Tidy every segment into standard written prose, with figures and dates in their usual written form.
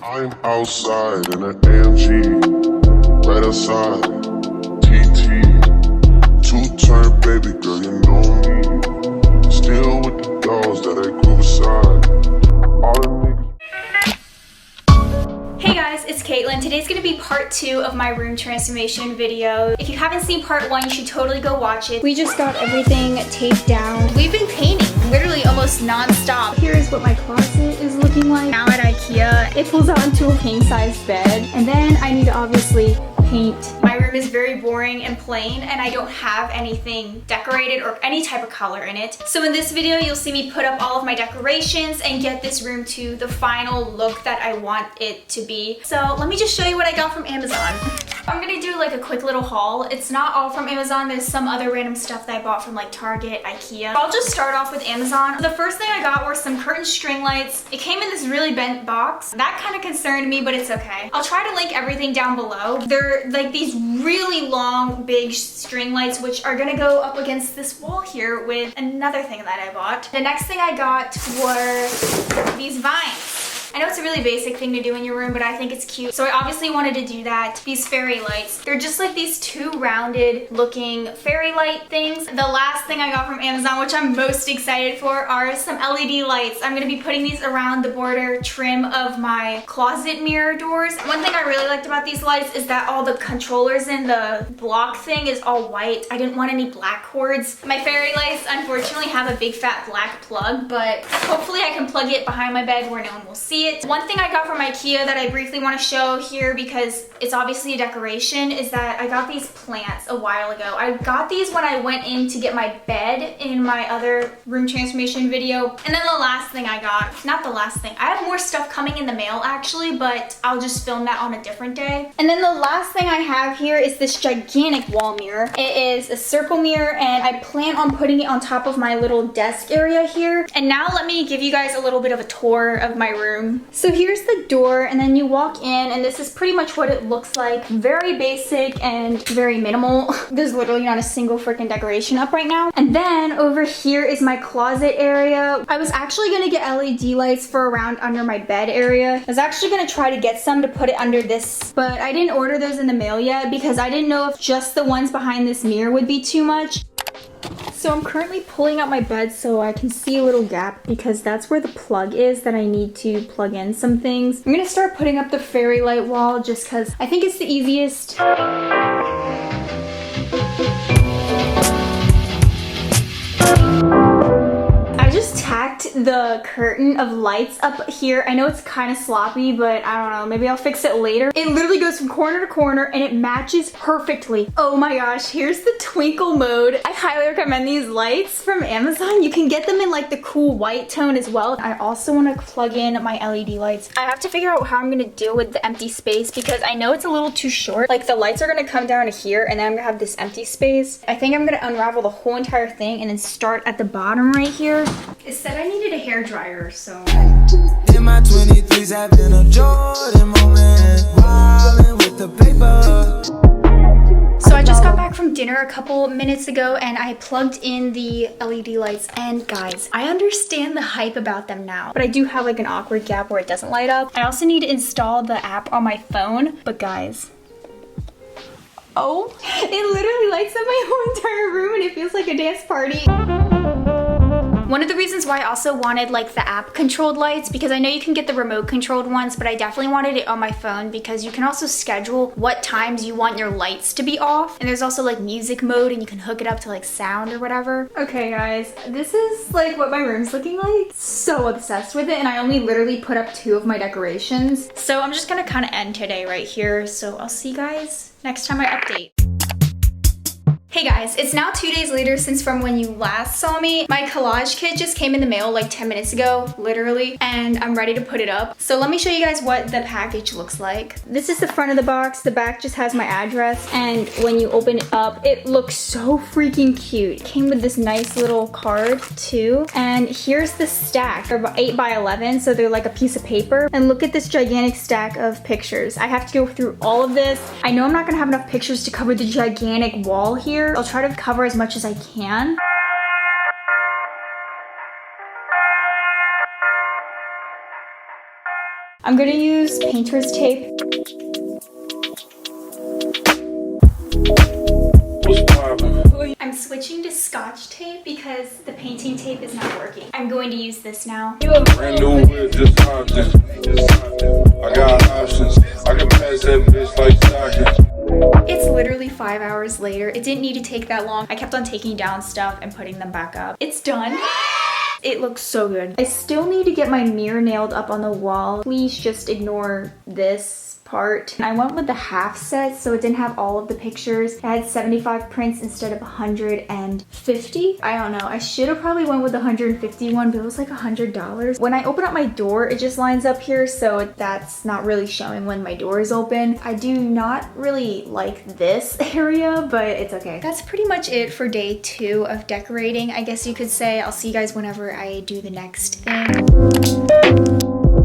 I'm outside in an AMG, right outside, TT, two-turn baby girl, you know me, still with the dolls that I grew beside, all the niggas. Hey guys, it's Katelyn. Today's gonna be part 2 of my room transformation video. If you haven't seen part 1, you should totally go watch it. We just got everything taped down. We've been painting, literally almost non-stop. Here is what my closet is looking like. Now at IKEA, it pulls out into a king-size bed. And then I need to obviously paint. My room is very boring and plain, and I don't have anything decorated or any type of color in it. So in this video, you'll see me put up all of my decorations and get this room to the final look that I want it to be. So let me just show you what I got from Amazon. I'm gonna do like a quick little haul. It's not all from Amazon. There's some other random stuff that I bought from like Target, IKEA. I'll just start off with Amazon. The first thing I got were some curtain string lights. It came in this really bent box. That kind of concerned me, but it's okay. I'll try to link everything down below. They're like these really long, big string lights, which are gonna go up against this wall here with another thing that I bought. The next thing I got were these vines. I know it's a really basic thing to do in your room, but I think it's cute. So I obviously wanted to do that. These fairy lights. They're just like these two rounded looking fairy light things. The last thing I got from Amazon, which I'm most excited for, are some LED lights. I'm gonna be putting these around the border trim of my closet mirror doors. One thing I really liked about these lights is that all the controllers in the block thing is all white. I didn't want any black cords. My fairy lights unfortunately have a big fat black plug, but hopefully I can plug it behind my bed where no one will see it. One thing I got from IKEA that I briefly want to show here because it's obviously a decoration is that I got these plants a while ago. I got these when I went in to get my bed in my other room transformation video. And then the last thing I got, not the last thing, I have more stuff coming in the mail actually, but I'll just film that on a different day. And then the last thing I have here is this gigantic wall mirror. It is a circle mirror and I plan on putting it on top of my little desk area here. And now let me give you guys a little bit of a tour of my room. So here's the door and then you walk in and this is pretty much what it looks like. Very basic and very minimal. There's literally not a single freaking decoration up right now. And then over here is my closet area. I was actually gonna get LED lights for around under my bed area. I was actually gonna try to get some to put it under this, but I didn't order those in the mail yet because I didn't know if just the ones behind this mirror would be too much. So I'm currently pulling out my bed so I can see a little gap because that's where the plug is that I need to plug in some things. I'm gonna start putting up the fairy light wall just because I think it's the easiest. I just tacked the curtain of lights up here. I know it's kind of sloppy, but I don't know, maybe I'll fix it later. It literally goes from corner to corner and it matches perfectly. Oh my gosh, here's the twinkle mode. I highly recommend these lights from Amazon. You can get them in like the cool white tone as well. I also want to plug in my LED lights. I have to figure out how I'm gonna deal with the empty space because I know it's a little too short. Like the lights are gonna come down to here and then I'm gonna have this empty space. I think I'm gonna unravel the whole entire thing and then start at the bottom right here. It said I needed a hairdryer, so. In my 23s, having a Jordan moment, wildin' with the paper. So I just got back from dinner a couple minutes ago and I plugged in the LED lights and guys, I understand the hype about them now, but I do have like an awkward gap where it doesn't light up. I also need to install the app on my phone, but guys, oh, it literally lights up my whole entire room and it feels like a dance party. One of the reasons why I also wanted like the app controlled lights, because I know you can get the remote controlled ones, but I definitely wanted it on my phone because you can also schedule what times you want your lights to be off. And there's also like music mode and you can hook it up to like sound or whatever. Okay guys, this is like what my room's looking like. So obsessed with it and I only literally put up 2 of my decorations. So I'm just gonna kind of end today right here. So I'll see you guys next time I update. Hey guys, it's now 2 days later since from when you last saw me. My collage kit just came in the mail like 10 minutes ago, literally, and I'm ready to put it up. So let me show you guys what the package looks like. This is the front of the box. The back just has my address, and when you open it up, it looks so freaking cute. It came with this nice little card too, and here's the stack. They're about 8 by 11, so they're like a piece of paper. And look at this gigantic stack of pictures. I have to go through all of this. I know I'm not gonna have enough pictures to cover the gigantic wall here. I'll try to cover as much as I can. I'm gonna use painter's tape. I'm switching to scotch tape because the painting tape is not working. I'm going to use this now. Brand new whip, just hop this. I got options. I can pass that bitch like stockings. It's literally 5 hours later. It didn't need to take that long. I kept on taking down stuff and putting them back up. It's done. It looks so good. I still need to get my mirror nailed up on the wall. Please just ignore this part. I went with the half set, so it didn't have all of the pictures. It had 75 prints instead of 150. I don't know. I should have probably went with the 151, but it was like $100. When I open up my door, it just lines up here, so that's not really showing when my door is open. I do not really like this area, but it's okay. That's pretty much it for day 2 of decorating, I guess you could say. I'll see you guys whenever I do the next thing.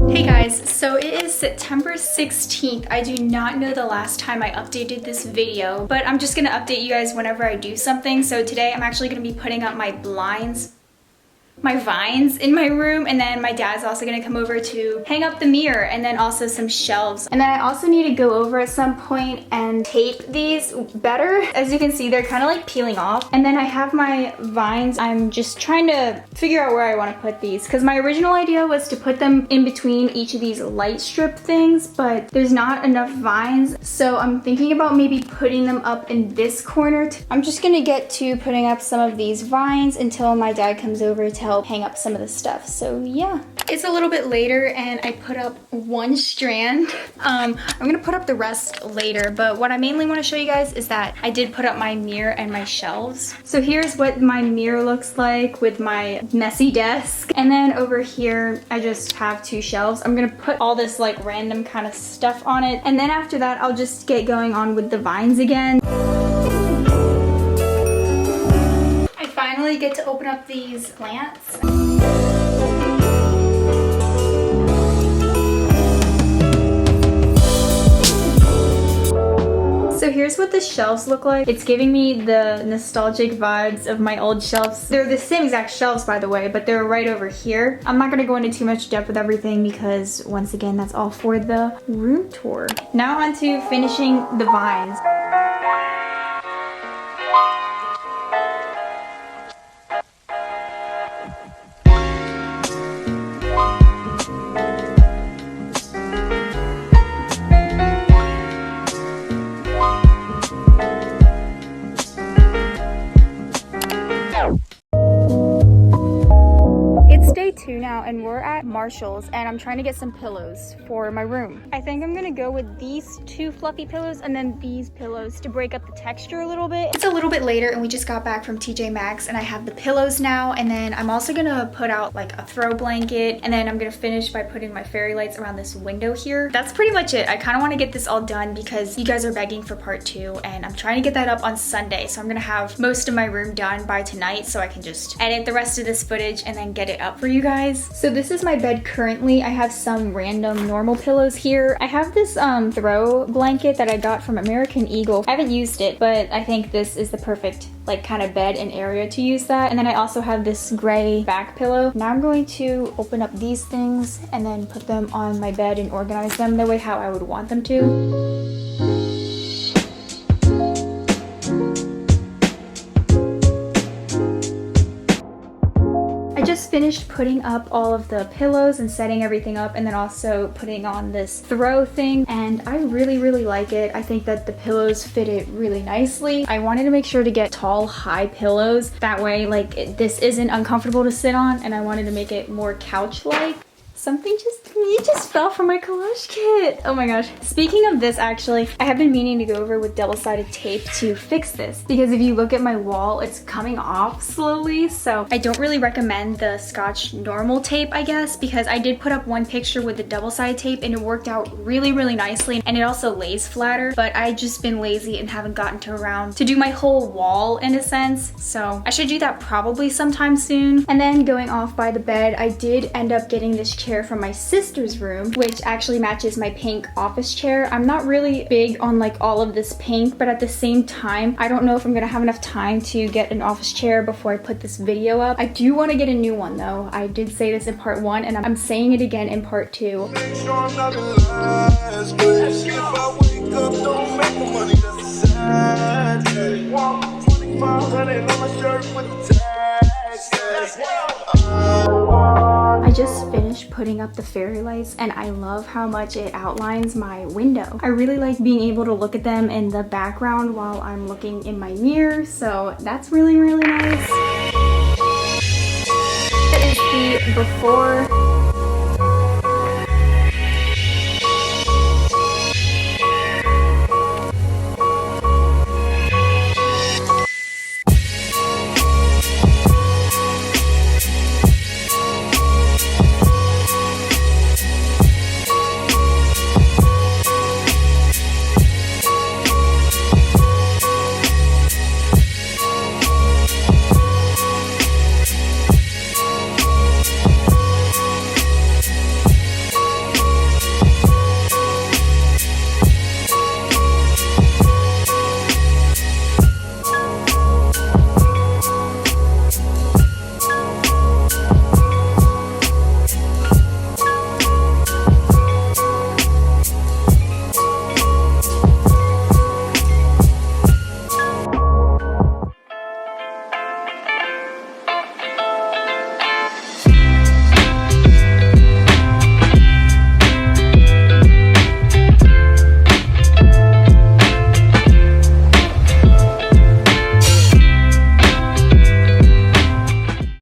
Hey guys, so it is September 16th. I do not know the last time I updated this video, but I'm just gonna update you guys whenever I do something. So today I'm actually gonna be putting up my blinds, my vines in my room, and then my dad's also gonna come over to hang up the mirror and then also some shelves. And then I also need to go over at some point and tape these better. As you can see, they're kind of like peeling off. And then I have my vines. I'm just trying to figure out where I want to put these because my original idea was to put them in between each of these light strip things, but there's not enough vines. So I'm thinking about maybe putting them up in this corner. I'm just gonna get to putting up some of these vines until my dad comes over to help hang up some of the stuff. So yeah, it's a little bit later and I put up one strand. I'm gonna put up the rest later, but what I mainly want to show you guys is that I did put up my mirror and my shelves. So here's what my mirror looks like with my messy desk, and then over here I just have 2 shelves. I'm gonna put all this like random kind of stuff on it, and then after that I'll just get going on with the vines again. Finally get to open up these plants. So here's what the shelves look like. It's giving me the nostalgic vibes of my old shelves. They're the same exact shelves, by the way, but they're right over here. I'm not gonna go into too much depth with everything because once again, that's all for the room tour. Now on to finishing the vines. Now, and we're at Marshall's and I'm trying to get some pillows for my room. I think I'm gonna go with these 2 fluffy pillows and then these pillows to break up the texture a little bit. It's a little bit later and we just got back from TJ Maxx and I have the pillows now, and then I'm also gonna put out like a throw blanket, and then I'm gonna finish by putting my fairy lights around this window here. That's pretty much it. I kind of want to get this all done because you guys are begging for part 2 and I'm trying to get that up on Sunday, so I'm gonna have most of my room done by tonight so I can just edit the rest of this footage and then get it up for you guys. So this is my bed currently. I have some random normal pillows here. I have this throw blanket that I got from American Eagle. I haven't used it, but I think this is the perfect like kind of bed and area to use that. And then I also have this gray back pillow. Now I'm going to open up these things and then put them on my bed and organize them the way how I would want them to. Just finished putting up all of the pillows and setting everything up, and then also putting on this throw thing, and I really like it. I think that the pillows fit it really nicely. I wanted to make sure to get tall, high pillows. That way like this isn't uncomfortable to sit on, and I wanted to make it more couch-like. Something just fell from my collage kit. Oh my gosh. Speaking of this, actually, I have been meaning to go over with double-sided tape to fix this, because if you look at my wall, it's coming off slowly. So I don't really recommend the Scotch normal tape, I guess, because I did put up one picture with the double-sided tape and it worked out really nicely, and it also lays flatter, but I just been lazy and haven't gotten around to do my whole wall in a sense. So I should do that probably sometime soon. And then going off by the bed, I did end up getting this chair chair from my sister's room, which actually matches my pink office chair. I'm not really big on like all of this pink, but at the same time, I don't know if I'm gonna have enough time to get an office chair before I put this video up. I do want to get a new one though. I did say this in part 1 and I'm saying it again in part 2. I just finished putting up the fairy lights and I love how much it outlines my window. I really like being able to look at them in the background while I'm looking in my mirror, so that's really, really nice. That is the before